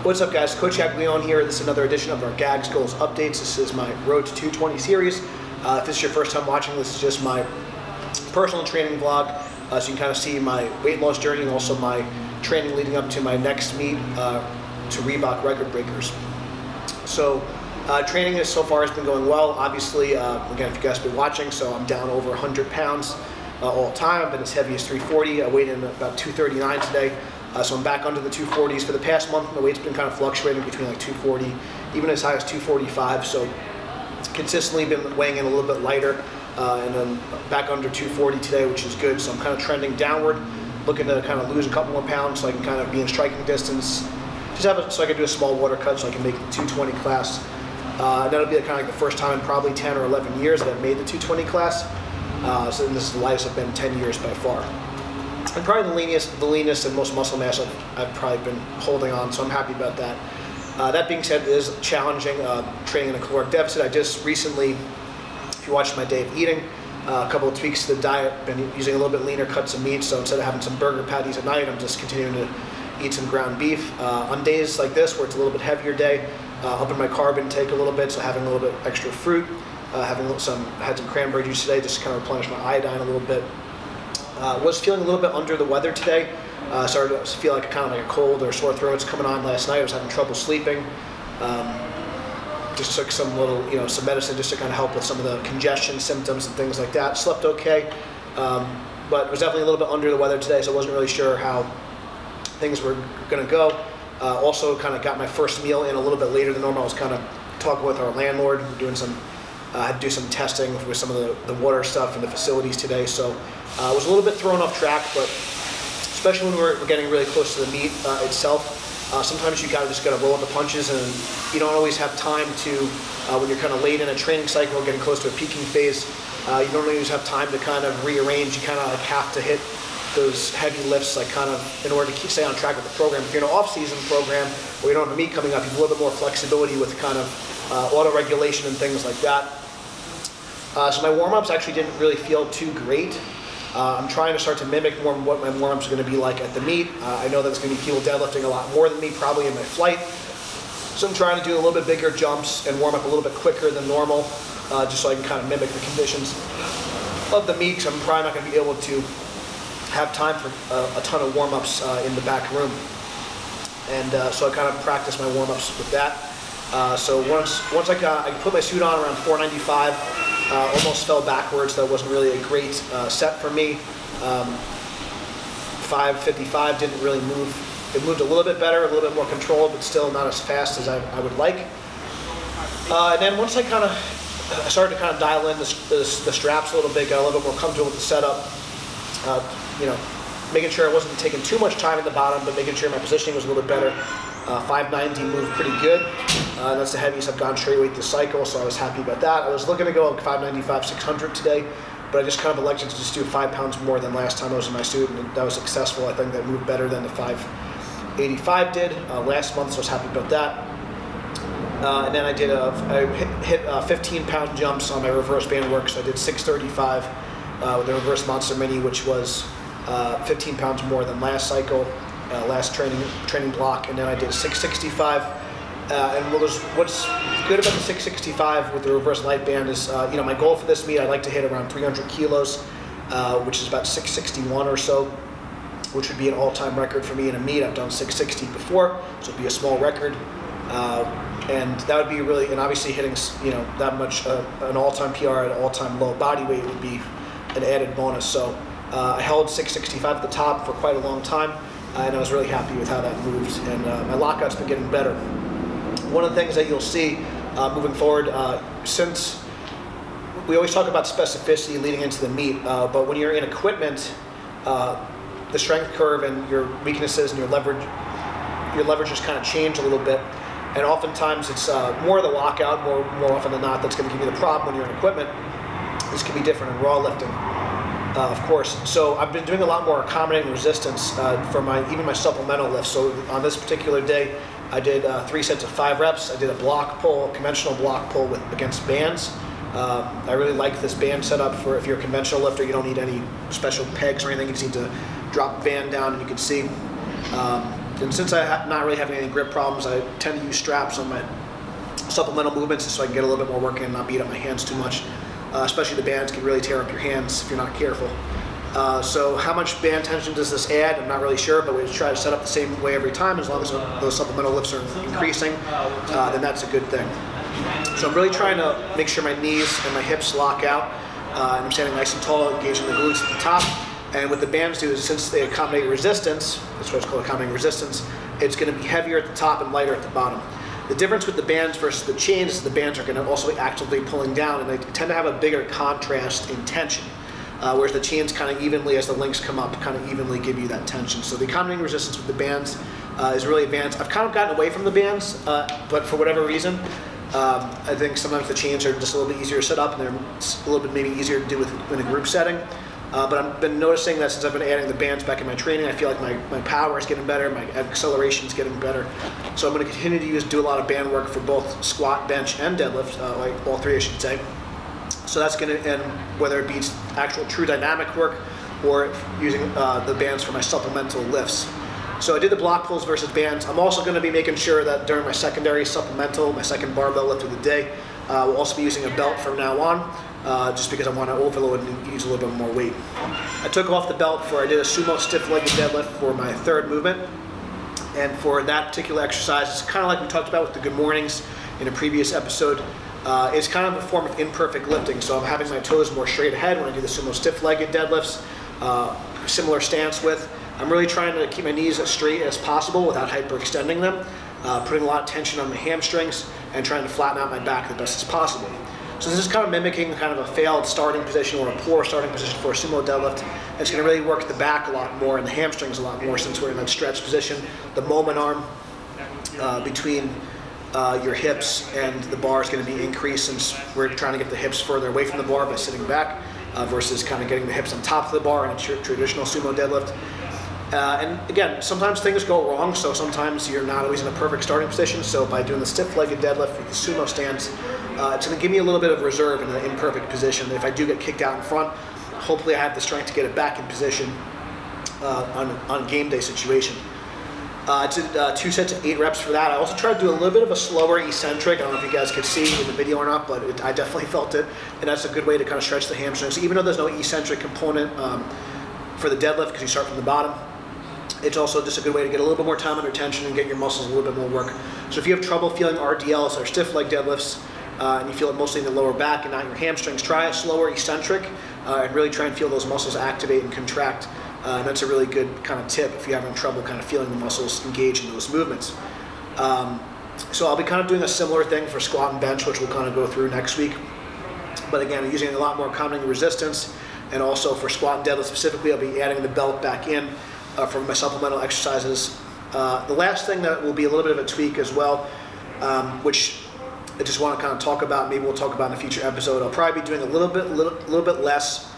What's up, guys? Coach Leon here. This is another edition of our GAGS Goals Updates. This is my Road to 220 series. If this is your first time watching, this is just my personal training vlog. So you can kind of see my weight loss journey and also my training leading up to my next meet to Reebok record breakers. So training so far has been going well. Obviously, again, if you guys have been watching, so I'm down over 100 pounds all time. I've been as heavy as 340. I weighed in about 239 today. So I'm back under the 240s. For the past month, my weight's been kind of fluctuating between like 240, even as high as 245. So it's consistently been weighing in a little bit lighter, and then back under 240 today, which is good. So I'm kind of trending downward, looking to kind of lose a couple more pounds so I can kind of be in striking distance. Just have so I can do a small water cut so I can make the 220 class. And that'll be kind of like the first time in probably 10 or 11 years that I've made the 220 class. So this is the lightest I've been in 10 years by far. And probably the leanest and most muscle mass I've probably been holding on, so I'm happy about that. That being said, it is challenging training in a caloric deficit. I just recently, if you watched my day of eating, a couple of tweaks to the diet, been using a little bit leaner cuts of meat, so instead of having some burger patties at night, I'm just continuing to eat some ground beef. On days like this, where it's a little bit heavier day, upping my carb intake a little bit, so having a little bit extra fruit, had some cranberry juice today, just to kind of replenish my iodine a little bit. Was feeling a little bit under the weather today. Started to feel like kind of like a cold or sore throat's coming on last night. I was having trouble sleeping. Just took some some medicine just to kind of help with some of the congestion symptoms and things like that. Slept okay, but was definitely a little bit under the weather today, so I wasn't really sure how things were going to go. Also kind of got my first meal in a little bit later than normal. I was kind of talking with our landlord, doing some I had to do some testing with some of the water stuff in the facilities today, so I was a little bit thrown off track, but especially when we're getting really close to the meet itself, sometimes you just gotta roll with the punches, and you don't always have time to, when you're kind of late in a training cycle, getting close to a peaking phase, you don't always have time to kind of rearrange. You kind of like have to hit those heavy lifts, like kind of in order to stay on track with the program. If you're in an off-season program where you don't have a meet coming up, you have a little bit more flexibility with kind of auto-regulation and things like that. So my warm-ups actually didn't really feel too great. I'm trying to start to mimic more what my warm-ups are going to be like at the meet. I know that there's going to be people deadlifting a lot more than me probably in my flight. So I'm trying to do a little bit bigger jumps and warm up a little bit quicker than normal, just so I can kind of mimic the conditions of the meet, because I'm probably not going to be able to have time for a ton of warm-ups in the back room. And so I kind of practice my warm-ups with that. So once I put my suit on around 495, almost fell backwards. That wasn't really a great set for me. 555 didn't really move. It moved a little bit better, a little bit more controlled, but still not as fast as I would like. And then once I started to kind of dial in the straps a little bit, got a little bit more comfortable with the setup, making sure I wasn't taking too much time at the bottom, but making sure my positioning was a little bit better. 590 moved pretty good. That's the heaviest I've gone straight weight this cycle, so I was happy about that. I was looking to go 595, 600 today, but I just kind of elected to just do 5 pounds more than last time I was in my suit, and that was successful. I think that moved better than the 585 did last month, so I was happy about that. And then I hit 15-pound jumps on my reverse band work, so I did 635 with the reverse monster mini, which was 15 pounds more than last cycle. Last training block, and then I did 665. And what's good about the 665 with the reverse light band is, my goal for this meet, I'd like to hit around 300 kilos, which is about 661 or so, which would be an all-time record for me in a meet. I've done 660 before, so it'd be a small record, and that would be really, and obviously hitting that much an all-time PR at an all-time low body weight would be an added bonus. So I held 665 at the top for quite a long time. And I was really happy with how that moved, and my lockout's been getting better. One of the things that you'll see moving forward, since we always talk about specificity leading into the meet, but when you're in equipment, the strength curve and your weaknesses and your leverages kind of change a little bit, and oftentimes it's more the lockout, more often than not, that's going to give you the problem when you're in equipment. This can be different in raw lifting. Of course. So I've been doing a lot more accommodating resistance for even my supplemental lifts. So on this particular day, I did 3 sets of 5 reps. I did a block pull, conventional block pull against bands. I really like this band setup for if you're a conventional lifter. You don't need any special pegs or anything. You just need to drop the band down, and you can see And since I'm not really having any grip problems, I tend to use straps on my supplemental movements so I can get a little bit more work in and not beat up my hands too much. Especially the bands can really tear up your hands if you're not careful. So how much band tension does this add? I'm not really sure, but we just try to set up the same way every time. As long as those supplemental lifts are increasing, then that's a good thing. So I'm really trying to make sure my knees and my hips lock out. And I'm standing nice and tall, engaging the glutes at the top. And what the bands do is, since they accommodate resistance, that's what it's called, accommodating resistance, it's going to be heavier at the top and lighter at the bottom. The difference with the bands versus the chains is the bands are going to also be actively pulling down, and they tend to have a bigger contrast in tension. Whereas the chains kind of evenly, as the links come up, kind of evenly give you that tension. So the accommodating resistance with the bands is really advanced. I've kind of gotten away from the bands, but for whatever reason, I think sometimes the chains are just a little bit easier to set up, and they're a little bit maybe easier to do in a group setting. But I've been noticing that since I've been adding the bands back in my training, I feel like my power is getting better, my acceleration is getting better. So I'm going to continue to do a lot of band work for both squat, bench, and deadlift, like all three I should say. So that's going to end, whether it be actual true dynamic work or using the bands for my supplemental lifts. So I did the block pulls versus bands. I'm also going to be making sure that during my secondary supplemental, my second barbell lift of the day, we'll also be using a belt from now on, just because I want to overload and use a little bit more weight. I took off the belt I did a sumo stiff-legged deadlift for my third movement. And for that particular exercise, it's kind of like we talked about with the good mornings in a previous episode. It's kind of a form of imperfect lifting. So I'm having my toes more straight ahead when I do the sumo stiff-legged deadlifts, similar stance width. I'm really trying to keep my knees as straight as possible without hyperextending them, putting a lot of tension on my hamstrings and trying to flatten out my back the best as possible. So this is kind of mimicking kind of a failed starting position or a poor starting position for a sumo deadlift. And it's going to really work the back a lot more and the hamstrings a lot more, since we're in that stretch position. The moment arm between your hips and the bar is going to be increased, since we're trying to get the hips further away from the bar by sitting back versus kind of getting the hips on top of the bar in a traditional sumo deadlift. And again, sometimes things go wrong, so sometimes you're not always in a perfect starting position. So by doing the stiff-legged deadlift with the sumo stance, it's going to give me a little bit of reserve in an imperfect position. If I do get kicked out in front, hopefully I have the strength to get it back in position on game day situation. I did 2 sets of 8 reps for that. I also tried to do a little bit of a slower eccentric. I don't know if you guys could see in the video or not, but I definitely felt it. And that's a good way to kind of stretch the hamstrings. Even though there's no eccentric component for the deadlift, because you start from the bottom, it's also just a good way to get a little bit more time under tension and get your muscles a little bit more work. So if you have trouble feeling RDLs or stiff leg deadlifts, and you feel it mostly in the lower back and not your hamstrings, try a slower eccentric and really try and feel those muscles activate and contract. And that's a really good kind of tip if you're having trouble kind of feeling the muscles engage in those movements. So I'll be kind of doing a similar thing for squat and bench, which we'll kind of go through next week. But again, I'm using a lot more accommodating resistance, and also for squat and deadlift specifically, I'll be adding the belt back in for my supplemental exercises. The last thing that will be a little bit of a tweak as well, which I just want to kind of talk about, maybe we'll talk about in a future episode. I'll probably be doing a little bit less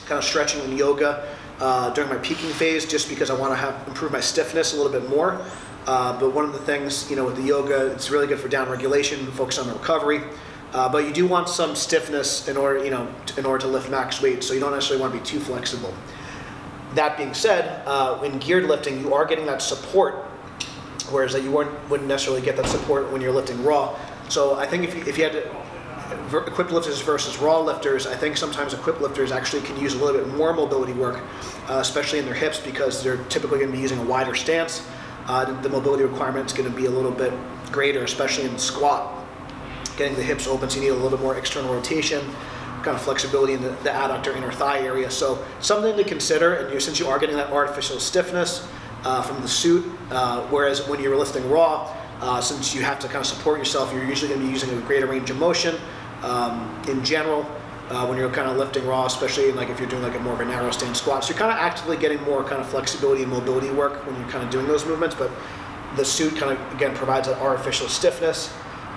kind of stretching and yoga during my peaking phase, just because I want to improve my stiffness a little bit more. But one of the things, with the yoga, it's really good for down regulation, focus on the recovery. But you do want some stiffness in order to lift max weight, so you don't necessarily want to be too flexible. That being said, in geared lifting, you are getting that support, whereas that you wouldn't necessarily get that support when you're lifting raw. So I think if you had to, equipped lifters versus raw lifters, I think sometimes equipped lifters actually can use a little bit more mobility work, especially in their hips, because they're typically going to be using a wider stance. The mobility requirement is going to be a little bit greater, especially in the squat. Getting the hips open, so you need a little bit more external rotation, kind of flexibility in the adductor inner thigh area. So something to consider, and since you are getting that artificial stiffness from the suit, whereas when you're lifting raw, since you have to kind of support yourself, you're usually going to be using a greater range of motion in general when you're kind of lifting raw, especially if you're doing a more of a narrow stance squat. So you're kind of actively getting more kind of flexibility and mobility work when you're kind of doing those movements, but the suit kind of, again, provides that artificial stiffness.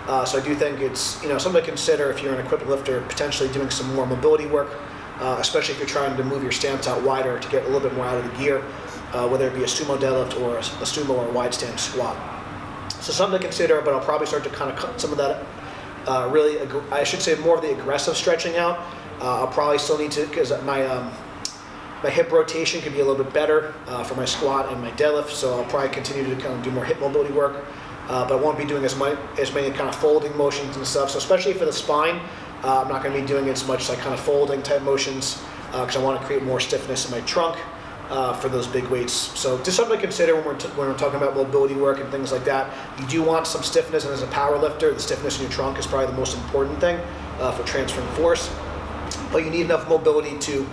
So I do think it's something to consider if you're an equipped lifter, potentially doing some more mobility work, especially if you're trying to move your stance out wider to get a little bit more out of the gear, whether it be a sumo deadlift or a sumo or a wide stance squat. So something to consider, but I'll probably start to kind of cut some of that I should say more of the aggressive stretching out. I'll probably still need to, because my My hip rotation could be a little bit better for my squat and my deadlift, so I'll probably continue to kind of do more hip mobility work, but I won't be doing as many kind of folding motions and stuff. So especially for the spine, I'm not going to be doing as much like kind of folding type motions because I want to create more stiffness in my trunk for those big weights. So just something to consider when we're talking about mobility work and things like that. You do want some stiffness, and as a power lifter, the stiffness in your trunk is probably the most important thing for transferring force. But you need enough mobility to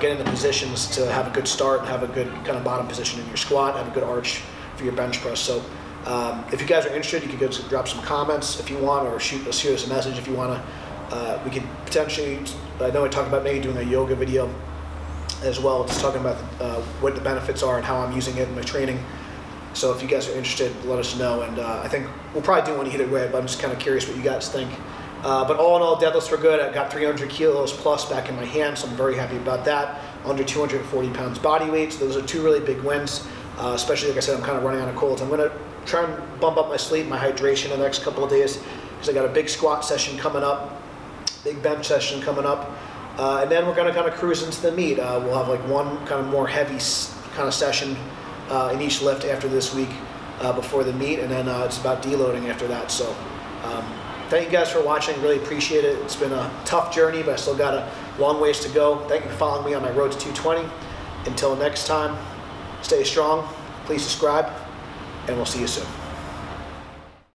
get into positions to have a good start, have a good kind of bottom position in your squat, have a good arch for your bench press. So if you guys are interested, you can go drop some comments if you want, or shoot us a message if you want to. We could potentially, I know I talked about maybe doing a yoga video as well, just talking about what the benefits are and how I'm using it in my training. So if you guys are interested, let us know, and I think we'll probably do one either way, but I'm just kind of curious what you guys think. But all in all, deadlifts were good. I got 300 kilos plus back in my hand, so I'm very happy about that. Under 240 pounds body weight, so those are two really big wins, especially like I said, I'm kind of running out of colds. I'm going to try and bump up my sleep, my hydration in the next couple of days, because I got a big squat session coming up, big bench session coming up. And then we're going to kind of cruise into the meet. We'll have like one kind of more heavy kind of session in each lift after this week before the meet, and then it's about deloading after that. So thank you guys for watching. Really appreciate it. It's been a tough journey, but I still got a long ways to go. Thank you for following me on my road to 220. Until next time, stay strong. Please subscribe, and we'll see you soon.